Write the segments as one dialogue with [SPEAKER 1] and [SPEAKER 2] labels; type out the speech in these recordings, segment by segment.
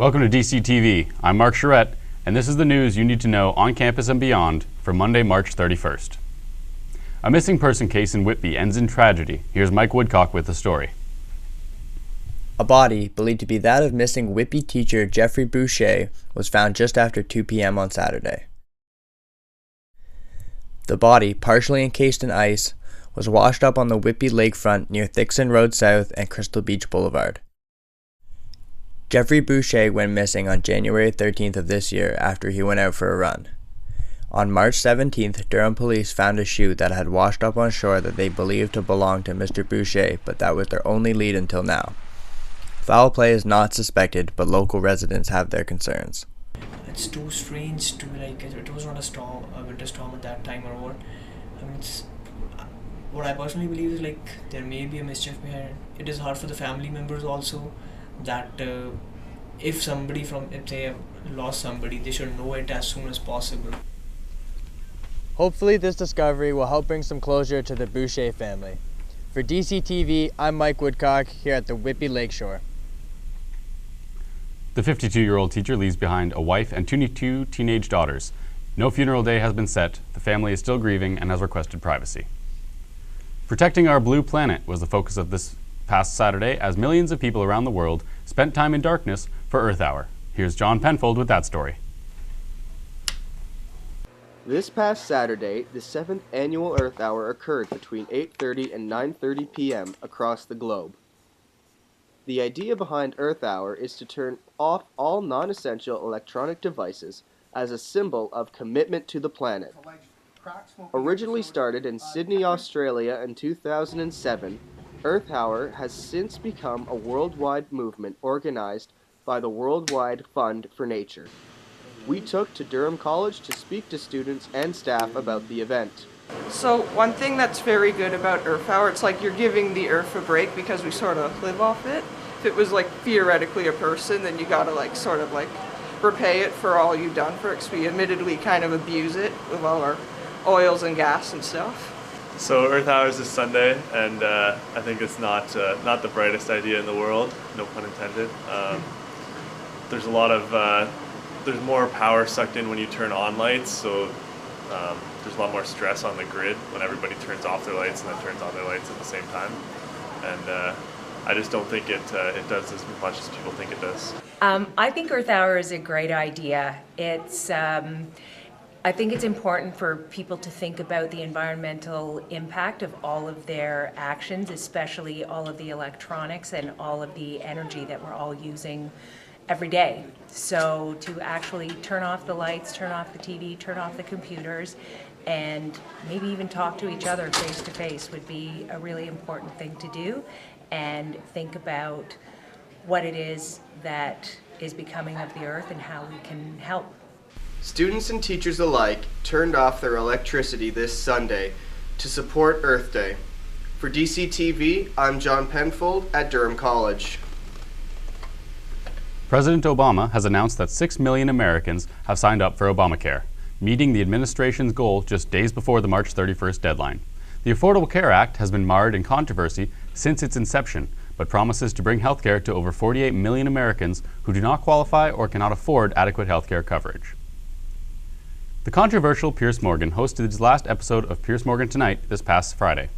[SPEAKER 1] Welcome to DCTV. I'm Mark Charette, and this is the news you need to know on campus and beyond for Monday, March 31st. A missing person case in Whitby ends in tragedy. Here's Mike Woodcock with the story.
[SPEAKER 2] A body, believed to be that of missing Whitby teacher Jeffrey Boucher, was found just after 2 p.m. on Saturday. The body, partially encased in ice, was washed up on the Whitby lakefront near Thixon Road South and Crystal Beach Boulevard. Jeffrey Boucher went missing on January 13th of this year after he went out for a run. On March 17th, Durham police found a chute that had washed up on shore that they believed to belong to Mr. Boucher, but that was their only lead until now. Foul play is not suspected, but local residents have their concerns.
[SPEAKER 3] It's too strange to it was not a winter storm at that time or what. I mean, what I personally believe is there may be a mischief behind it. It is hard for the family members also that if they have lost somebody, they should know it as soon as possible.
[SPEAKER 2] Hopefully this discovery will help bring some closure to the Boucher family. For DCTV, I'm Mike Woodcock here at the Whitby Lakeshore.
[SPEAKER 1] The 52-year-old teacher leaves behind a wife and two teenage daughters. No funeral day has been set. The family is still grieving and has requested privacy. Protecting our blue planet was the focus of this past Saturday as millions of people around the world spent time in darkness for Earth Hour. Here's John Penfold with that story.
[SPEAKER 4] This past Saturday, the 7th annual Earth Hour occurred between 8:30 and 9:30 p.m. across the globe. The idea behind Earth Hour is to turn off all non-essential electronic devices as a symbol of commitment to the planet. Originally started in Sydney, Australia in 2007, Earth Hour has since become a worldwide movement organized by the Worldwide Fund for Nature. We took to Durham College to speak to students and staff about the event.
[SPEAKER 5] So one thing that's very good about Earth Hour, it's like you're giving the Earth a break because we sort of live off it. If it was theoretically a person, then you gotta repay it for all you've done for it, because we admittedly kind of abuse it with all our oils and gas and stuff.
[SPEAKER 6] So Earth Hour is this Sunday, and I think it's not the brightest idea in the world, no pun intended. There's a lot of there's more power sucked in when you turn on lights, so there's a lot more stress on the grid when everybody turns off their lights and then turns on their lights at the same time. And I just don't think it does as much as people think it does.
[SPEAKER 7] I think Earth Hour is a great idea. I think it's important for people to think about the environmental impact of all of their actions, especially all of the electronics and all of the energy that we're all using every day. So to actually turn off the lights, turn off the TV, turn off the computers, and maybe even talk to each other face to face would be a really important thing to do, and think about what it is that is becoming of the earth and how we can help.
[SPEAKER 4] Students and teachers alike turned off their electricity this Sunday to support Earth Day. For DCTV, I'm John Penfold at Durham College.
[SPEAKER 1] President Obama has announced that 6 million Americans have signed up for Obamacare, meeting the administration's goal just days before the March 31st deadline. The Affordable Care Act has been marred in controversy since its inception, but promises to bring health care to over 48 million Americans who do not qualify or cannot afford adequate health care coverage. The controversial Piers Morgan hosted his last episode of Piers Morgan Tonight this past Friday.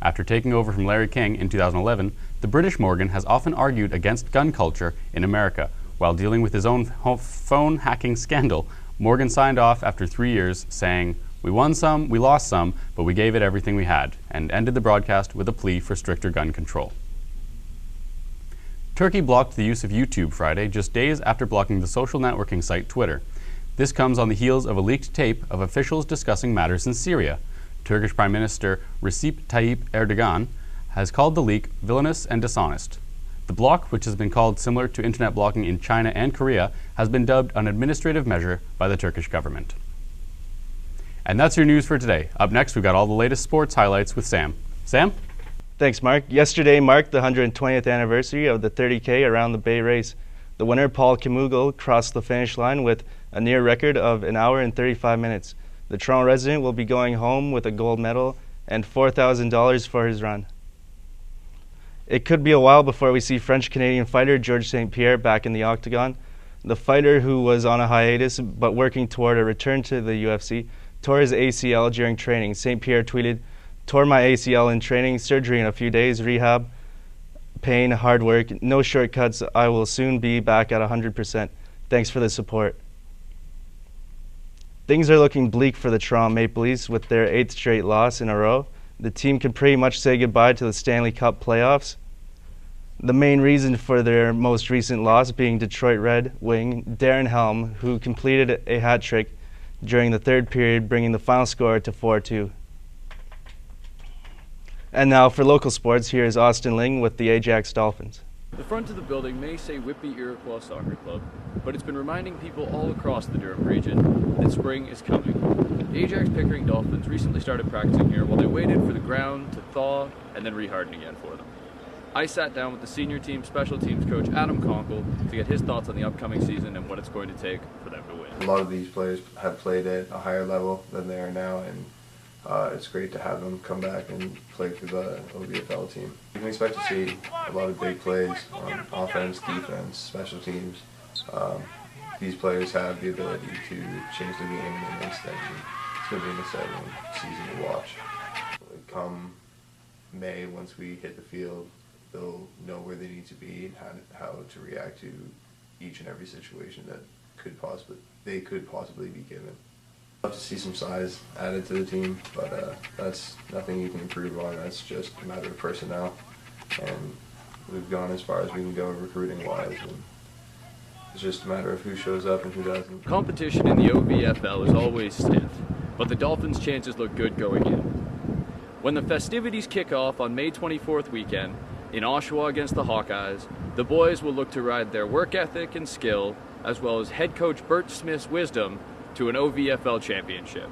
[SPEAKER 1] After taking over from Larry King in 2011, the British Morgan has often argued against gun culture in America. While dealing with his own phone hacking scandal, Morgan signed off after 3 years, saying, "We won some, we lost some, but we gave it everything we had," and ended the broadcast with a plea for stricter gun control. Turkey blocked the use of YouTube Friday, just days after blocking the social networking site Twitter. This comes on the heels of a leaked tape of officials discussing matters in Syria. Turkish Prime Minister Recep Tayyip Erdogan has called the leak villainous and dishonest. The block, which has been called similar to internet blocking in China and Korea, has been dubbed an administrative measure by the Turkish government. And that's your news for today. Up next, we've got all the latest sports highlights with Sam. Sam?
[SPEAKER 8] Thanks, Mark. Yesterday marked the 120th anniversary of the 30K around the Bay race. The winner, Paul Kimugal, crossed the finish line with a near record of 1 hour and 35 minutes. The Toronto resident will be going home with a gold medal and $4,000 for his run. It could be a while before we see French-Canadian fighter Georges St. Pierre back in the octagon. The fighter, who was on a hiatus but working toward a return to the UFC, tore his ACL during training. St. Pierre tweeted, "Tore my ACL in training, surgery in a few days, rehab, pain, hard work, no shortcuts. I will soon be back at 100%. Thanks for the support." Things are looking bleak for the Toronto Maple Leafs with their 8th straight loss in a row. The team can pretty much say goodbye to the Stanley Cup playoffs. The main reason for their most recent loss being Detroit Red wing Darren Helm, who completed a hat trick during the third period, bringing the final score to 4-2. And now for local sports, here is Austin Ling with the Ajax Dolphins.
[SPEAKER 9] The front of the building may say Whitby Iroquois Soccer Club, but it's been reminding people all across the Durham region that spring is coming. The Ajax Pickering Dolphins recently started practicing here while they waited for the ground to thaw and then reharden again for them. I sat down with the senior team special teams coach Adam Conkle to get his thoughts on the upcoming season and what it's going to take for them to win.
[SPEAKER 10] A lot of these players have played at a higher level than they are now, and it's great to have them come back and play for the OVFL team. You can expect to see a lot of big plays on offense, defense, special teams. These players have the ability to change the game in an instant, and it's going to be an exciting season to watch. Come May, once we hit the field, they'll know where they need to be and how to react to each and every situation that they could possibly be given. I'd love to see some size added to the team, but that's nothing you can improve on. That's just a matter of personnel, and we've gone as far as we can go recruiting-wise, and it's just a matter of who shows up and who doesn't.
[SPEAKER 9] Competition in the OVFL is always stiff, but the Dolphins' chances look good going in. When the festivities kick off on May 24th weekend, in Oshawa against the Hawkeyes, the boys will look to ride their work ethic and skill, as well as head coach Bert Smith's wisdom, to an OVFL championship.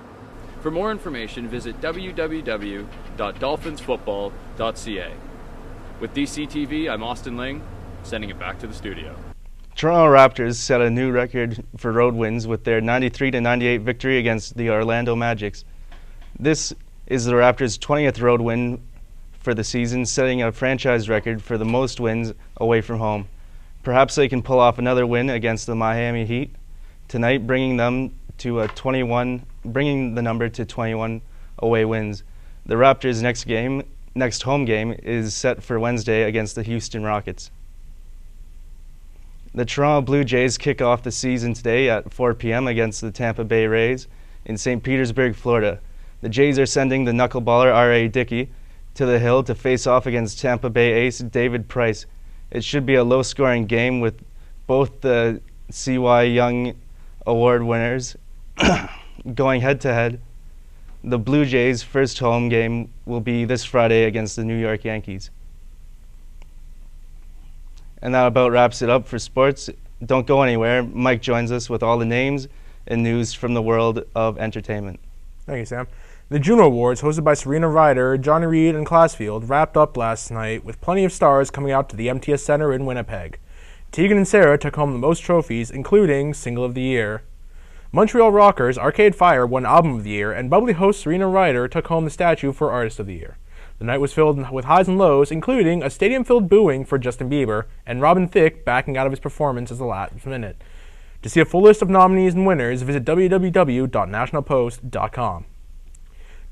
[SPEAKER 9] For more information, visit www.dolphinsfootball.ca. With DCTV, I'm Austin Ling, sending it back to the studio.
[SPEAKER 8] Toronto Raptors set a new record for road wins with their 93-98 victory against the Orlando Magics. This is the Raptors' 20th road win for the season, setting a franchise record for the most wins away from home. Perhaps they can pull off another win against the Miami Heat tonight, bringing the number to 21 away wins. The Raptors' next home game is set for Wednesday against the Houston Rockets. The Toronto Blue Jays kick off the season today at 4 p.m. against the Tampa Bay Rays in St. Petersburg, Florida. The Jays are sending the knuckleballer R.A. Dickey to the hill to face off against Tampa Bay ace David Price. It should be a low-scoring game with both the C.Y. Young Award winners going head-to-head. The Blue Jays' first home game will be this Friday against the New York Yankees. And that about wraps it up for sports. Don't go anywhere. Mike joins us with all the names and news from the world of entertainment.
[SPEAKER 11] Thank you, Sam. The Juno Awards, hosted by Serena Ryder, Johnny Reed, and Classfield, wrapped up last night with plenty of stars coming out to the MTS Center in Winnipeg. Tegan and Sarah took home the most trophies, including Single of the Year. Montreal rockers Arcade Fire won Album of the Year, and bubbly host Serena Ryder took home the statue for Artist of the Year. The night was filled with highs and lows, including a stadium-filled booing for Justin Bieber and Robin Thicke backing out of his performance at the last minute. To see a full list of nominees and winners, visit www.nationalpost.com.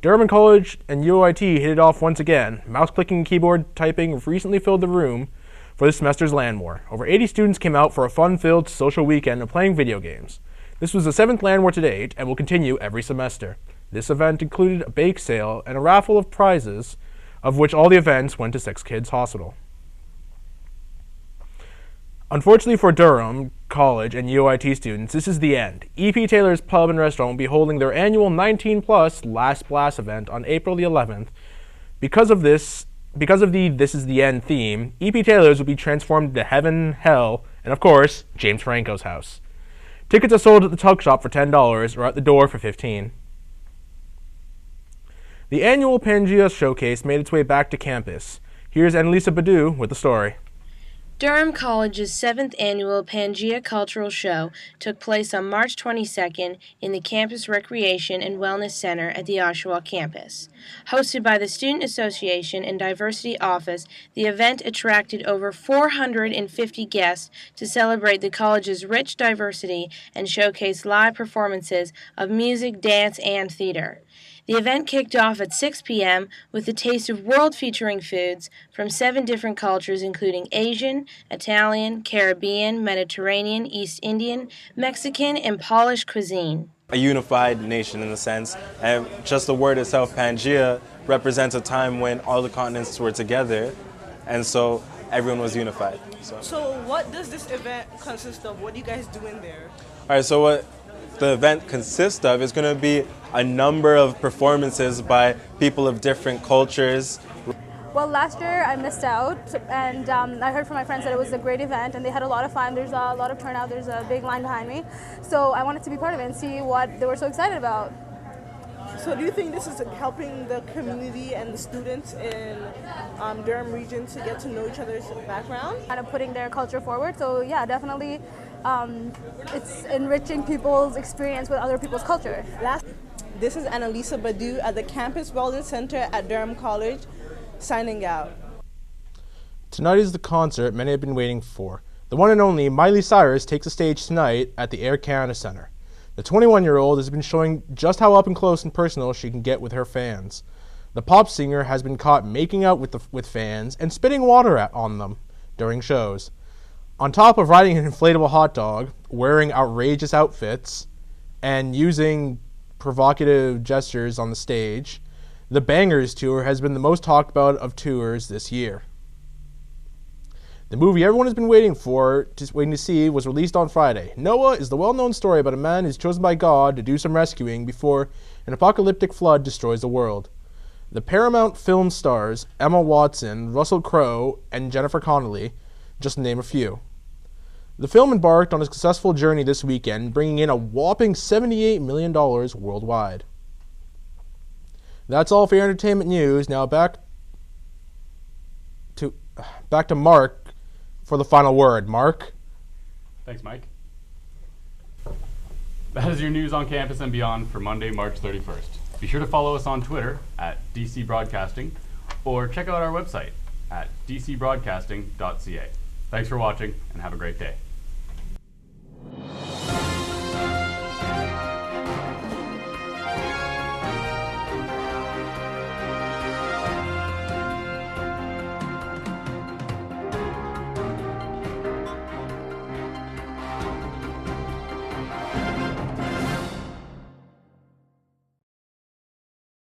[SPEAKER 11] Durham College and UIT hit it off once again. Mouse-clicking and keyboard typing recently filled the room for this semester's Land War. Over 80 students came out for a fun-filled social weekend of playing video games. This was the 7th Land War to date and will continue every semester. This event included a bake sale and a raffle of prizes, of which all the events went to 6 Kids Hospital. Unfortunately for Durham College and UIT students, this is the end. E.P. Taylor's Pub and Restaurant will be holding their annual 19-plus Last Blast event on April the 11th. Because of the This Is the End theme, E.P. Taylor's will be transformed into heaven, hell, and of course, James Franco's house. Tickets are sold at the Tug Shop for $10 or at the door for $15. The annual Pangea Showcase made its way back to campus. Here's Annalisa Badu with the story.
[SPEAKER 12] Durham College's 7th annual Pangea Cultural Show took place on March 22nd in the Campus Recreation and Wellness Center at the Oshawa campus. Hosted by the Student Association and Diversity Office, the event attracted over 450 guests to celebrate the college's rich diversity and showcase live performances of music, dance, and theater. The event kicked off at 6 p.m. with a taste of world-featuring foods from 7 different cultures including Asian, Italian, Caribbean, Mediterranean, East Indian, Mexican, and Polish cuisine.
[SPEAKER 13] A unified nation in a sense, and just the word itself, Pangea, represents a time when all the continents were together, and so everyone was unified.
[SPEAKER 14] So what does this event consist of? What do you guys do in there?
[SPEAKER 13] All right, so what the event consists of is going to be a number of performances by people of different cultures.
[SPEAKER 15] Well, last year I missed out, and I heard from my friends that it was a great event and they had a lot of fun. There's a lot of turnout, there's a big line behind me. So I wanted to be part of it and see what they were so excited about.
[SPEAKER 14] So do you think this is helping the community and the students in Durham region to get to know each other's background?
[SPEAKER 15] Kind of putting their culture forward, so yeah, definitely it's enriching people's experience with other people's culture.
[SPEAKER 14] This is Annalisa Badu at the Campus Wellness Center at Durham College, signing out.
[SPEAKER 11] Tonight is the concert many have been waiting for. The one and only Miley Cyrus takes the stage tonight at the Air Canada Centre. The 21-year-old has been showing just how up and close and personal she can get with her fans. The pop singer has been caught making out with fans and spitting water on them during shows. On top of riding an inflatable hot dog, wearing outrageous outfits, and using provocative gestures on the stage, the Bangers Tour has been the most talked about of tours this year. The movie everyone has been waiting to see was released on Friday. Noah is the well-known story about a man who's chosen by God to do some rescuing before an apocalyptic flood destroys the world. The Paramount film stars Emma Watson, Russell Crowe, and Jennifer Connelly, just to name a few. The film embarked on a successful journey this weekend, bringing in a whopping $78 million worldwide. That's all for your entertainment news. Now back to Mark for the final word. Mark?
[SPEAKER 1] Thanks, Mike. That is your news on campus and beyond for Monday, March 31st. Be sure to follow us on Twitter at DC Broadcasting or check out our website at dcbroadcasting.ca. Thanks for watching and have a great day.